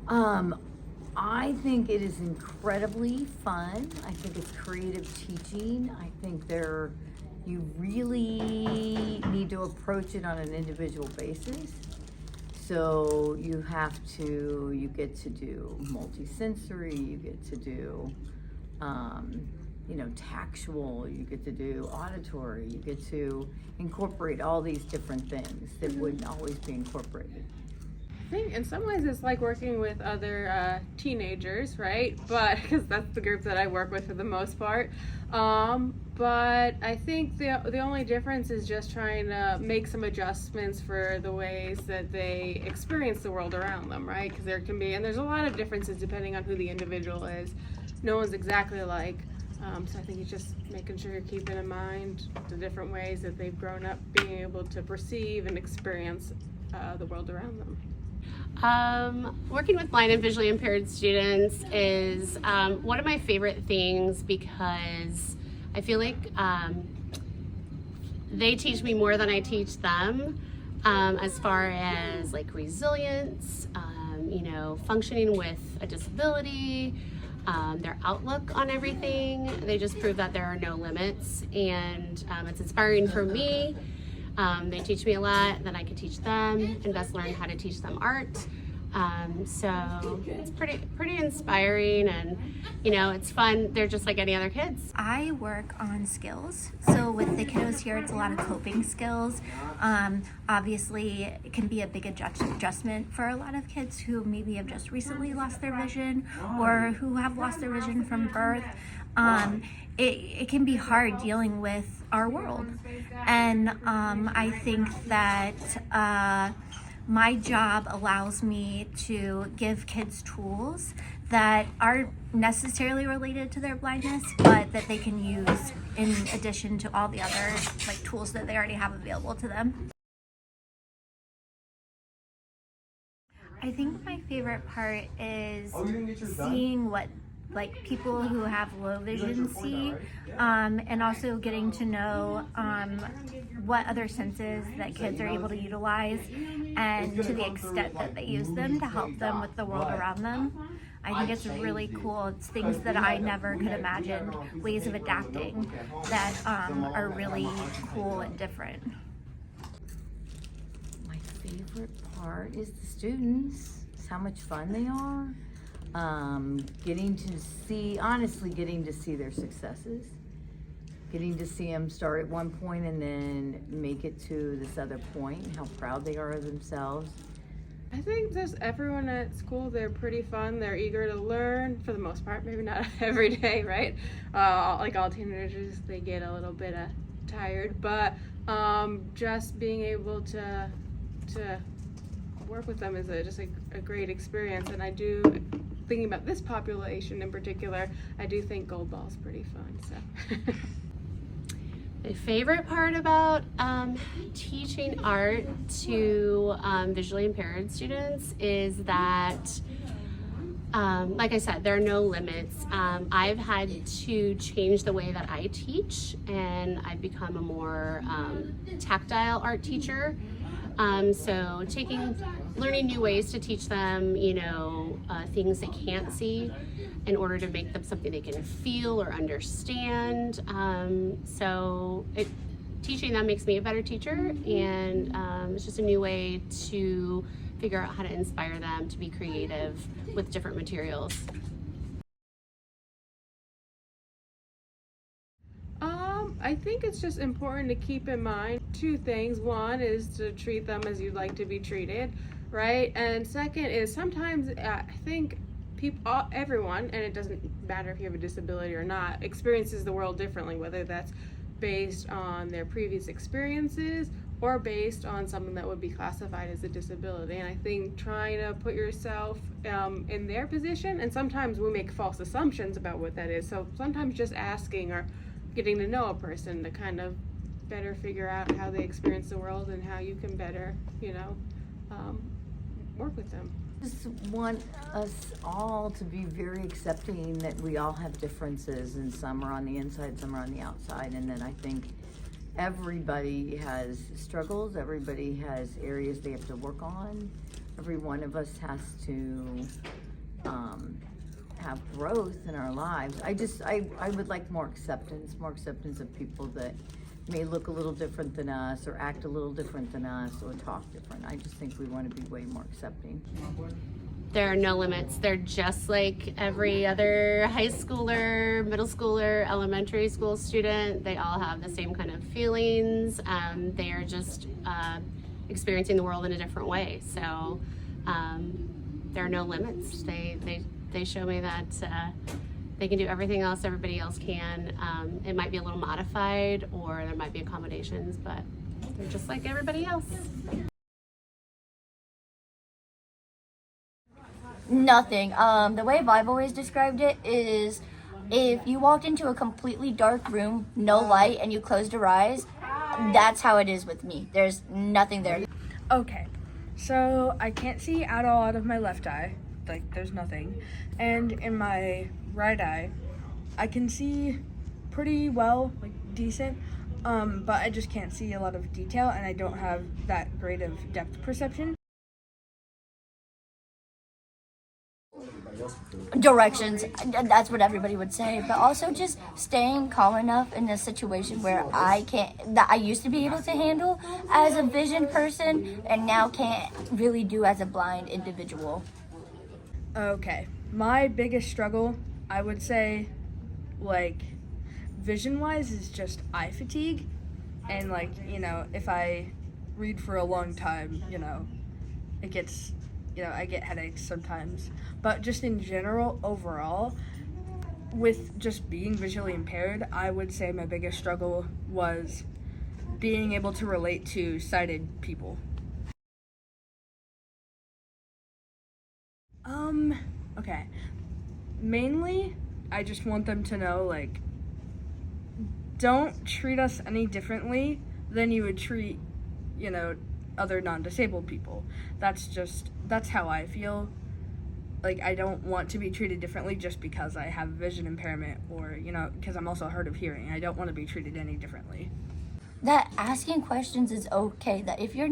Um, I think it is incredibly fun. I think it's creative teaching. I think you really need to approach it on an individual basis. So you get to do multisensory, you get to do, tactual, you get to do auditory, you get to incorporate all these different things that wouldn't always be incorporated. I think in some ways it's like working with other teenagers, right? But because that's the group that I work with for the most part. But I think the only difference is just trying to make some adjustments for the ways that they experience the world around them, right? Because there's a lot of differences depending on who the individual is. No one's exactly alike. So I think it's just making sure you're keeping in mind the different ways that they've grown up being able to perceive and experience the world around them. Working with blind and visually impaired students is one of my favorite things because I feel like they teach me more than I teach them as far as like resilience, functioning with a disability, their outlook on everything. They just prove that there are no limits, and it's inspiring for me. They teach me a lot, then I can teach them and best learn how to teach them art. So it's pretty inspiring, and it's fun. They're just like any other kids. I work on skills. So with the kiddos here, it's a lot of coping skills. Obviously, it can be a big adjustment for a lot of kids who maybe have just recently lost their vision or who have lost their vision from birth. It can be hard dealing with our world. And I think that my job allows me to give kids tools that aren't necessarily related to their blindness, but that they can use in addition to all the other tools that they already have available to them. I think my favorite part is seeing what people who have low vision see, and also getting to know what other senses that kids are able to utilize and to the extent that they use them to help them with the world around them. I think it's really cool. It's things that I never could imagine, ways of adapting that are really cool and different. My favorite part is the students. It's how much fun they are. Getting to see their successes, getting to see them start at one point and then make it to this other point, how proud they are of themselves. I think just everyone at school, they're pretty fun. They're eager to learn for the most part, maybe not every day, right? Like all teenagers, they get a little bit tired, but just being able to work with them is just a great experience. And thinking about this population in particular, I do think Gold Ball's pretty fun. So. My favorite part about teaching art to visually impaired students is that, like I said, there are no limits. I've had to change the way that I teach, and I've become a more tactile art teacher. So learning new ways to teach them, things they can't see in order to make them something they can feel or understand. Teaching them makes me a better teacher, and it's just a new way to figure out how to inspire them to be creative with different materials. I think it's just important to keep in mind two things. One is to treat them as you'd like to be treated, right? And second is sometimes I think everyone, and it doesn't matter if you have a disability or not, experiences the world differently, whether that's based on their previous experiences or based on something that would be classified as a disability. And I think trying to put yourself in their position, and sometimes we make false assumptions about what that is. So sometimes just asking or getting to know a person to kind of better figure out how they experience the world and how you can better, work with them. I just want us all to be very accepting that we all have differences, and some are on the inside, some are on the outside, and then I think everybody has struggles, everybody has areas they have to work on. Every one of us has to have growth in our lives. I would like more acceptance of people that may look a little different than us, or act a little different than us, or talk different. I just think we want to be way more accepting. There are no limits. They're just like every other high schooler, middle schooler, elementary school student. They all have the same kind of feelings. They are just experiencing the world in a different way. So there are no limits. They show me that they can do everything else everybody else can. It might be a little modified, or there might be accommodations, but they're just like everybody else. Nothing. The way I've always described it is, if you walked into a completely dark room, no light, and you closed your eyes, that's how it is with me. There's nothing there. Okay, so I can't see at all out of my left eye, like there's nothing, and in my right eye, I can see pretty well, like decent, but I just can't see a lot of detail, and I don't have that great of depth perception. Directions, that's what everybody would say, but also just staying calm enough in a situation where that I used to be able to handle as a vision person, and now can't really do as a blind individual. Okay, my biggest struggle, I would say, like, vision-wise, is just eye fatigue, and like, if I read for a long time, it gets, I get headaches sometimes. But just in general, overall, with just being visually impaired, I would say my biggest struggle was being able to relate to sighted people. Okay. Mainly, I just want them to know, like, don't treat us any differently than you would treat, other non-disabled people. That's how I feel. Like, I don't want to be treated differently just because I have vision impairment, or, because I'm also hard of hearing. I don't want to be treated any differently. That asking questions is okay. That if you're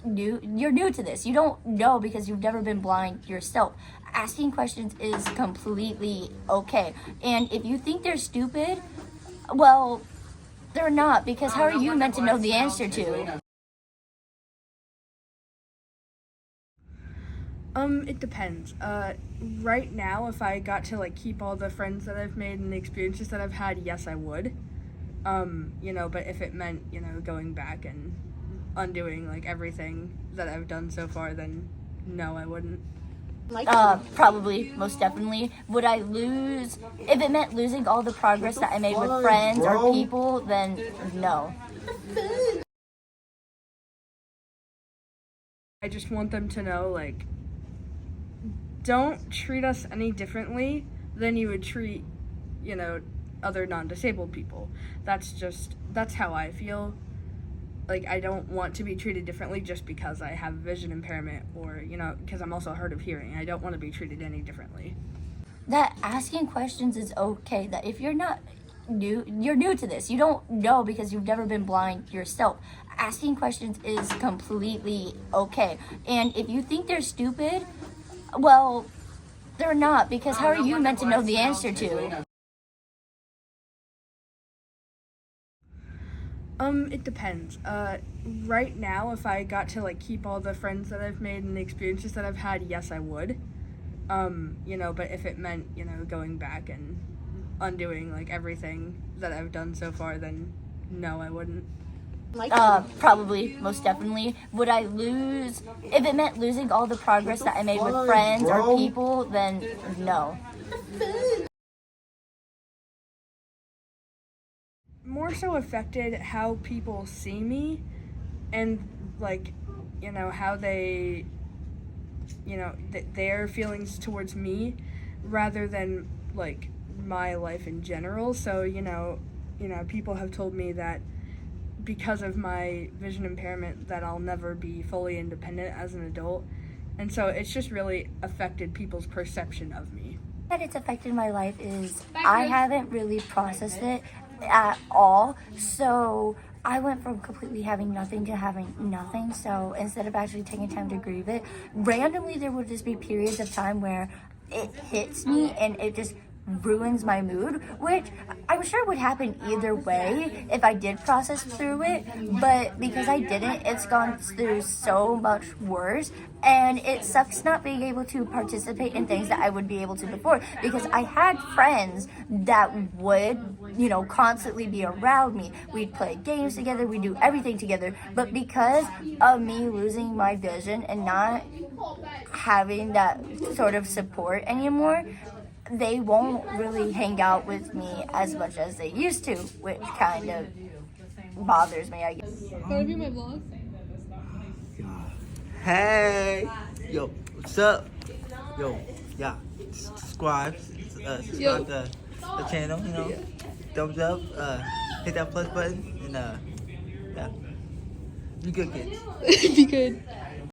new to this, you don't know because you've never been blind yourself. Asking questions is completely okay. And if you think they're stupid, well, they're not, because how are you meant to know the answer to? It depends. Right now, if I got to, like, keep all the friends that I've made and the experiences that I've had, yes, I would. But if it meant, going back and undoing, like, everything that I've done so far, then no, I wouldn't. Probably, most definitely. Would I lose, if it meant losing all the progress that I made with friends or people, then no. I just want them to know, like, don't treat us any differently than you would treat, other non-disabled people. That's how I feel. Like, I don't want to be treated differently just because I have vision impairment, or, because I'm also hard of hearing. I don't want to be treated any differently. That asking questions is okay. That if you're new to this, you don't know because you've never been blind yourself. Asking questions is completely okay. And if you think they're stupid, well, they're not, because how are you meant to know the answer to? It depends. Right now, if I got to, like, keep all the friends that I've made and the experiences that I've had, yes, I would. But if it meant, going back and undoing, like, everything that I've done so far, then no, I wouldn't. Probably, most definitely. Would I lose, if it meant losing all the progress that I made with friends or people, then no. More so affected how people see me, and, like, how they, their feelings towards me, rather than, like, my life in general. So, people have told me that because of my vision impairment that I'll never be fully independent as an adult. And so it's just really affected people's perception of me. That it's affected my life is I haven't really processed it at all. So I went from completely having nothing to having nothing. So instead of actually taking time to grieve it, randomly there would just be periods of time where it hits me and it just ruins my mood, which I'm sure would happen either way if I did process through it, but because I didn't, it's gone through so much worse, and it sucks not being able to participate in things that I would be able to before, because I had friends that would, you know, constantly be around me. We'd play games together, we'd do everything together, but because of me losing my vision and not having that sort of support anymore, they won't really hang out with me as much as they used to, which kind of bothers me, I guess. Wanna view my vlog? Hey, yo, what's up? Yo, yeah, subscribe to the channel, you know, thumbs up, hit that plus button, and yeah, be good kids. Be good.